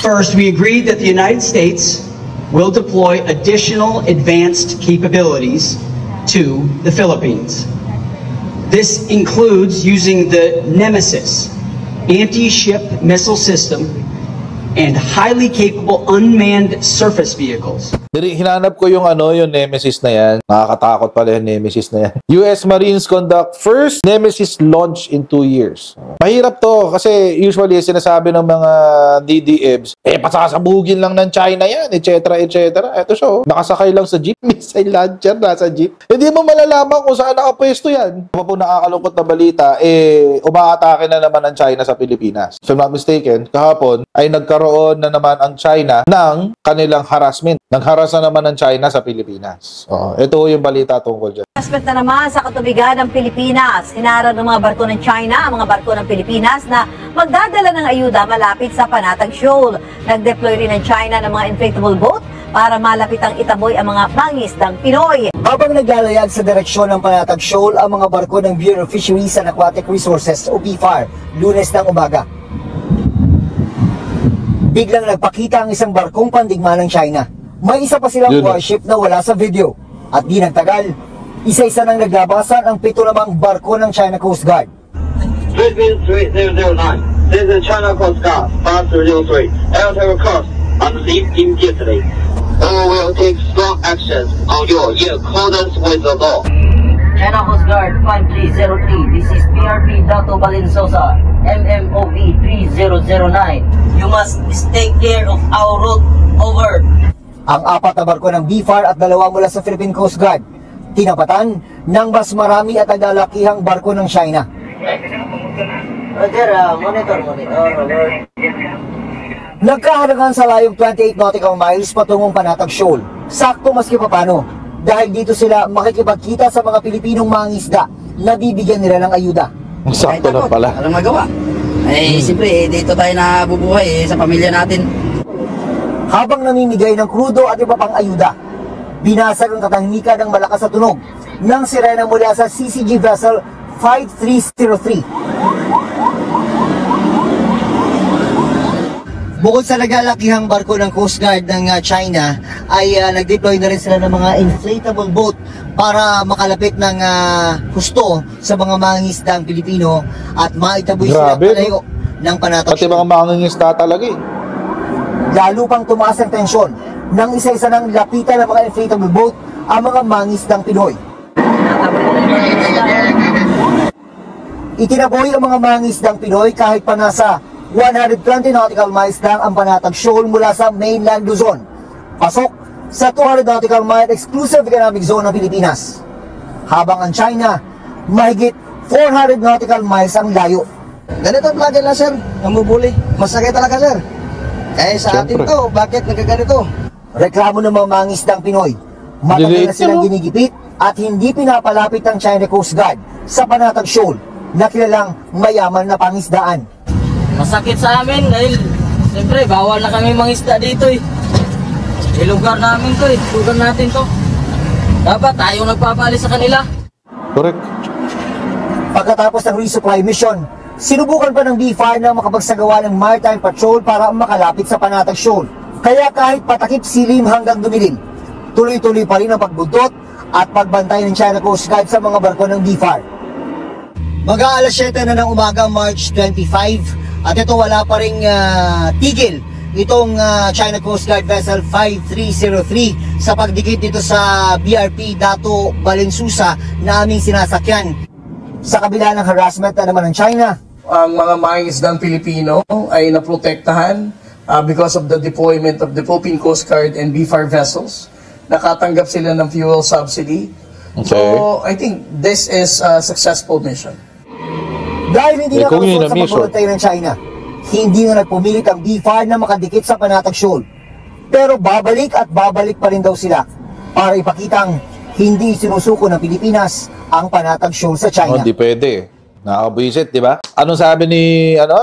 First, we agreed that the United States will deploy additional advanced capabilities to the Philippines. This includes using the Nemesis anti-ship missile system and highly capable unmanned surface vehicles. Hinanap ko yung yung Nemesis na yan. Nakakatakot pala yung Nemesis na yan. US Marines conduct first Nemesis launch in 2 years. Mahirap to kasi usually sinasabi ng mga DDEBs, pasasabugin lang ng China yan, etc. etc. Ito siya, nakasakay lang sa jeep, missile launcher, nasa jeep. Hindi mo malalaman kung saan nakapwesto yan. Pa po nakakalungkot na balita, umaatake na naman ang China sa Pilipinas. If I'm not mistaken, kahapon ay nagkaroon na naman ang China ng kanilang harassment. Nagharas na naman ng China sa Pilipinas. Ito yung balita tungkol dyan. Harassment na naman sa katubigan ng Pilipinas. Hinarang ng mga barko ng China ang mga barko ng Pilipinas na magdadala ng ayuda malapit sa Panatag Shoal. Nag-deploy rin ng China ng mga inflatable boat para malapit ang itaboy ang mga mangisdang Pinoy. Habang naglalayag sa direksyon ng Panatag Shoal ang mga barko ng Bureau of Fisheries and Aquatic Resources o BFAR, Lunes ng umaga. Biglang nagpakita ang isang barkong pandigma ng China. May isa pa silang warship na wala sa video. At di nagtagal, isa-isa nang naglabasan ang 7 namang barko ng China Coast Guard. Philippines 3009. This is China Coast Guard 5303. Air Terror course on leave immediately. Or will take strong actions on you in accordance with the law. China Coast Guard 5303. This is PRP Dato Balinsosa, MMOV 3009. You must stay clear of our route. Over. Ang 4 na barko ng BFAR at 2 mula sa Philippine Coast Guard, tinapatan ng mas marami at nalalakihang barko ng China. Roger, monitor. Nagkaharangan sa layong 28 nautical miles patungong Panatag Shoal. Sakto maski papano, dahil dito sila makikipagkita sa mga Pilipinong mangingisda na bibigyan nila ng ayuda. Sakto lang pala. Alam magawa. Siyempre, dito tayo nabubuhay sa pamilya natin. Habang namimigay ng krudo at iba pang ayuda, binasag ang katahimikan ng malakas na tunog ng sirena mula sa CCG vessel 5303. Bukod sa nagalakihang barko ng Coast Guard ng China, ay nag-deploy na rin sila ng mga inflatable boat para makalapit ng husto sa mga mangingisdang Pilipino at maitaboy sila palayo ng Panatag Shoal. Pati mga mangingisda talaga Lalo pang tumaas ang tensyon nang isa-isa ng lapitan ng mga inflatable boat ang mga mangisdang Pinoy. Itinaboy ang mga mangisdang Pinoy kahit pa nasa 120 nautical miles lang ang Panatag Shoal mula sa mainland Luzon, pasok sa 200 nautical mile exclusive economic zone ng Pilipinas. Habang ang China, mahigit 400 nautical miles ang layo. Ganito ang lagi lang, sir. Namubuli. Masakit talaga, sir. Sa atin to, bakit nagkaganito? Reklamo ng mga mangisdang Pinoy. Matagal na silang ginigipit at hindi pinapalapit ng China Coast Guard sa Panatag Shoal na kilalang mayaman na pangisdaan. Masakit sa amin dahil siyempre bawal na kami mangisda dito lugar namin to lugar natin to. Dapat tayo nagpapaalis sa kanila. Correct. Pagkatapos ng resupply mission, sinubukan pa ng BFAR na makapagsagawa ng maritime patrol para makalapit sa Panatag Shoal. Kaya kahit patakip silim hanggang dumilim, tuloy-tuloy pa rin ang pagbuntot at pagbantay ng China Coast Guard sa mga barko ng BFAR. Mag-aalas 7 na ng umaga, March 25, at ito wala pa ring tigil itong China Coast Guard Vessel 5303 sa pagdikit dito sa BRP Dato Balinsusa na aming sinasakyan. Sa kabila ng harassment na naman ng China, ang mga mangingisdang Pilipino ay naprotektahan because of the deployment of the Philippine Coast Guard and BFAR vessels. Nakatanggap sila ng fuel subsidy. Okay. So, I think this is a successful mission. Dahil hindi nakalusot sa pagbabantay ng China, hindi na nagpumilit ang BFAR na makadikit sa Panatag Shoal. Pero babalik at babalik pa rin daw sila para ipakitang hindi sinusuko ng Pilipinas ang Panatag Shoal sa China. Hindi pwede. Nakakabuisit, di ba? Anong sabi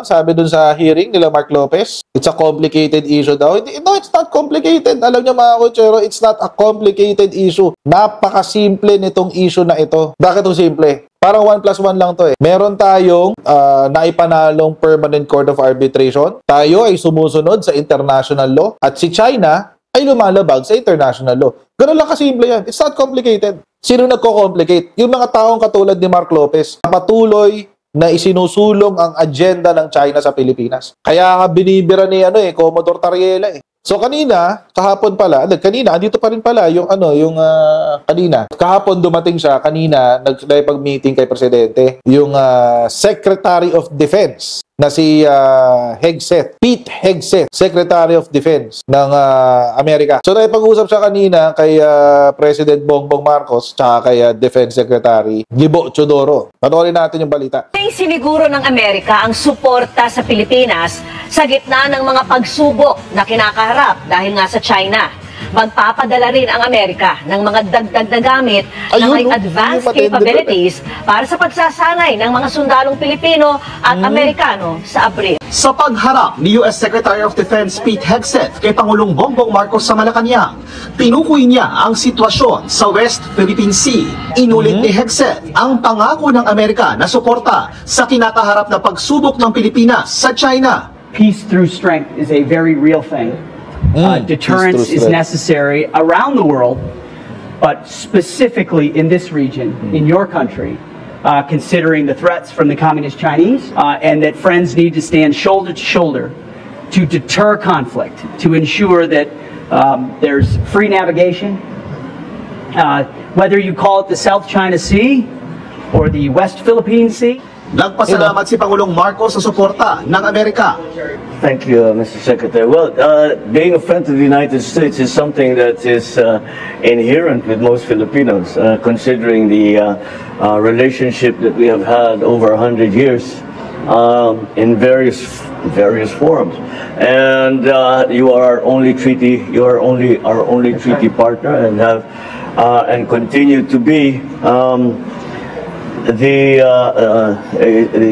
sabi dun sa hearing nila Mark Lopez? It's a complicated issue daw. No, it's not complicated. Alam niyo mga kutsero, it's not a complicated issue. Napakasimple nitong issue na ito. Bakit ito simple? Parang 1+1 lang to eh. Meron tayong naipanalong Permanent Court of Arbitration. Tayo ay sumusunod sa international law at si China ay lumalabag sa international law. Ganun lang kasimple yan. It's not complicated. Sino nagko-complicate? Yung mga taong katulad ni Mark Lopez, patuloy na isinusulong ang agenda ng China sa Pilipinas. Kaya binibira ni Commodore Tariela eh. So kahapon pala, andito pa rin pala yung kanina. Kahapon dumating siya, kanina nagpag-meeting kay Presidente, yung Secretary of Defense na si Hegseth, Pete Hegseth, Secretary of Defense ng Amerika. So nakipag-usap siya kanina kay President Bongbong Marcos tsaka kay Defense Secretary Gibo Chodoro. Panoorin natin yung balita. Siniguro ng Amerika ang suporta sa Pilipinas sa gitna ng mga pagsubok na kinakaharap dahil nga sa China. Magpapadala rin ang Amerika ng mga dagdag na gamit na may advanced capabilities para sa pagsasanay ng mga sundalong Pilipino at Amerikano sa Abril. Sa pagharap ni U.S. Secretary of Defense Pete Hegseth kay Pangulong Bongbong Marcos sa Malacanang, tinukoy niya ang sitwasyon sa West Philippine Sea. Inulit ni Hegseth ang pangako ng Amerika na suporta sa kinakaharap na pagsubok ng Pilipinas sa China. Peace through strength is a very real thing. Deterrence is necessary around the world, but specifically in this region, in your country, considering the threats from the Communist Chinese, and that friends need to stand shoulder to shoulder to deter conflict, to ensure that there's free navigation, whether you call it the South China Sea or the West Philippine Sea. Nagpasalamat si Pangulong Marcos sa suporta ng Amerika. Thank you, Mr. Secretary. Well, being a friend to the United States is something that is inherent with most Filipinos, considering the relationship that we have had over 100 years in various forums. And you are our only treaty partner, and have and continue to be the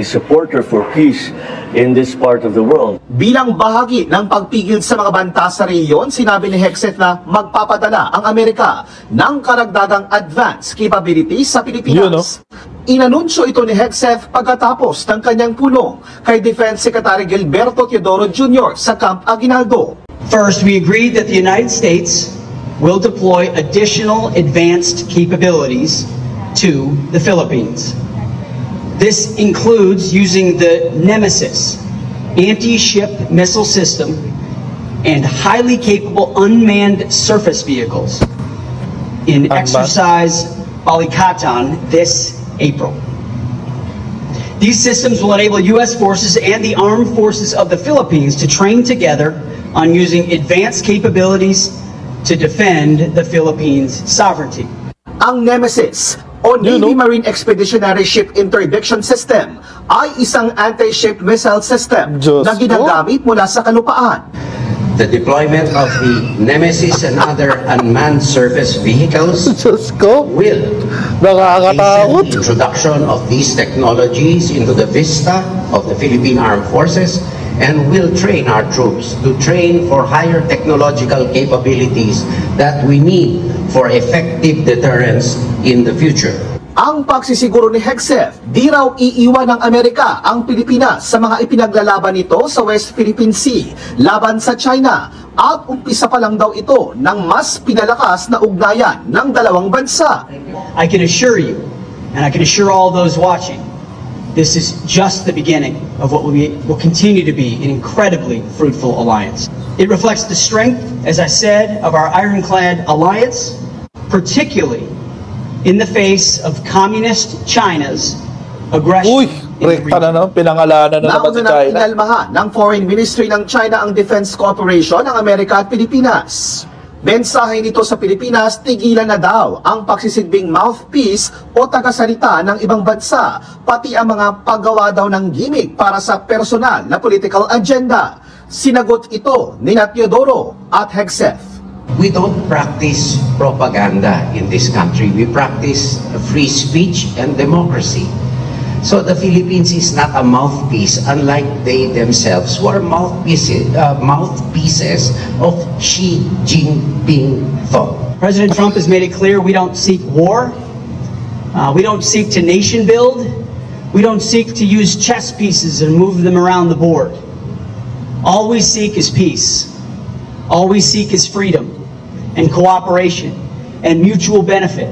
supporter for peace in this part of the world. Bilang bahagi ng pagpigil sa mga banta sa rehiyon, sinabi ni Hegseth na magpapadala ang Amerika ng karagdagang advanced capabilities sa Pilipinas. Inanunsyo ito ni Hegseth pagkatapos ng kanyang pulong kay Defense Secretary Gilberto Teodoro Jr. sa Camp Aguinaldo. First, we agreed that the United States will deploy additional advanced capabilities to the Philippines. This includes using the Nemesis anti-ship missile system and highly capable unmanned surface vehicles in exercise Balikatan this April. These systems will enable U.S. forces and the armed forces of the Philippines to train together on using advanced capabilities to defend the Philippines' sovereignty. Ang Nemesis o Navy Marine Expeditionary Ship Interdiction System ay isang anti-ship missile system na ginagamit mula sa kalupaan. The deployment of the Nemesis and other unmanned surface vehicles will hasten the introduction of these technologies into the vista of the Philippine Armed Forces, and will train our troops to train for higher technological capabilities that we need for effective deterrence in the future. Ang pagsisiguro ni Hegseth, di raw iiwan ng Amerika ang Pilipinas sa mga ipinaglalaban nito sa West Philippine Sea laban sa China, at umpisa pa lang daw ito ng mas pinalakas na ugnayan ng dalawang bansa. I can assure you, and I can assure all those watching, this is just the beginning of what will continue to be an incredibly fruitful alliance. It reflects the strength, as I said, of our ironclad alliance, particularly in the face of Communist China's aggression. Pinangalanan na naman si China. Inalmahan ng Foreign Ministry ng China ang Defense Cooperation ng Amerika at Pilipinas. Mensahe nito sa Pilipinas, tigilan na daw ang pagsisilbing mouthpiece o tagasalita ng ibang bansa, pati ang mga paggawa daw ng gimmick para sa personal na political agenda. Sinagot ito ni Teodoro at Hegseth. We don't practice propaganda in this country. We practice free speech and democracy. So the Philippines is not a mouthpiece, unlike they themselves who are mouthpieces of Xi Jinping thought. President Trump has made it clear we don't seek war. We don't seek to nation build. We don't seek to use chess pieces and move them around the board. All we seek is peace. All we seek is freedom and cooperation and mutual benefit.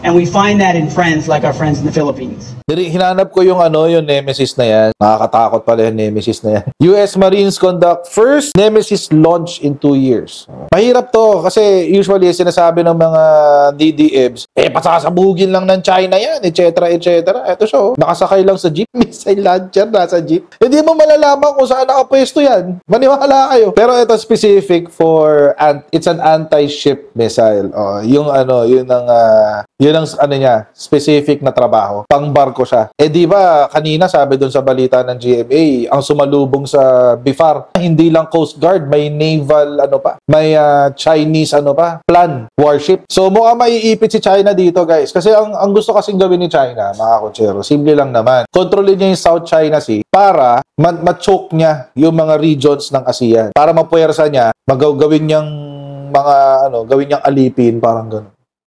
And we find that in friends like our friends in the Philippines. Hinanap ko yung yung Nemesis na yan. Nakakatakot pala yung Nemesis na yan. US Marines conduct first Nemesis launch in 2 years. Mahirap to kasi usually sinasabi ng mga DDEBs, pasasabugin lang ng China yan, etc. etc. Ito siya, nakasakay lang sa jeep, missile launcher, nasa jeep. Hindi mo malalaman kung saan nakapwesto yan. Maniwala kayo. Pero ito specific for, it's an anti-ship missile. Yung yun ang niya, specific na trabaho. Pangbarko siya. Di ba, kanina sabi dun sa balita ng GMA, ang sumalubong sa BIFAR, hindi lang Coast Guard, may naval, may Chinese, plan, warship. So, mukhang maiipit si China dito, guys. Kasi ang gusto kasing gawin ni China, mga kotsero, simple lang naman. Kontrolin niya yung South China Sea para ma-choke niya yung mga regions ng ASEAN. Para mapuwersa niya, gawin niyang mga, gawin niyang alipin, parang gano'n.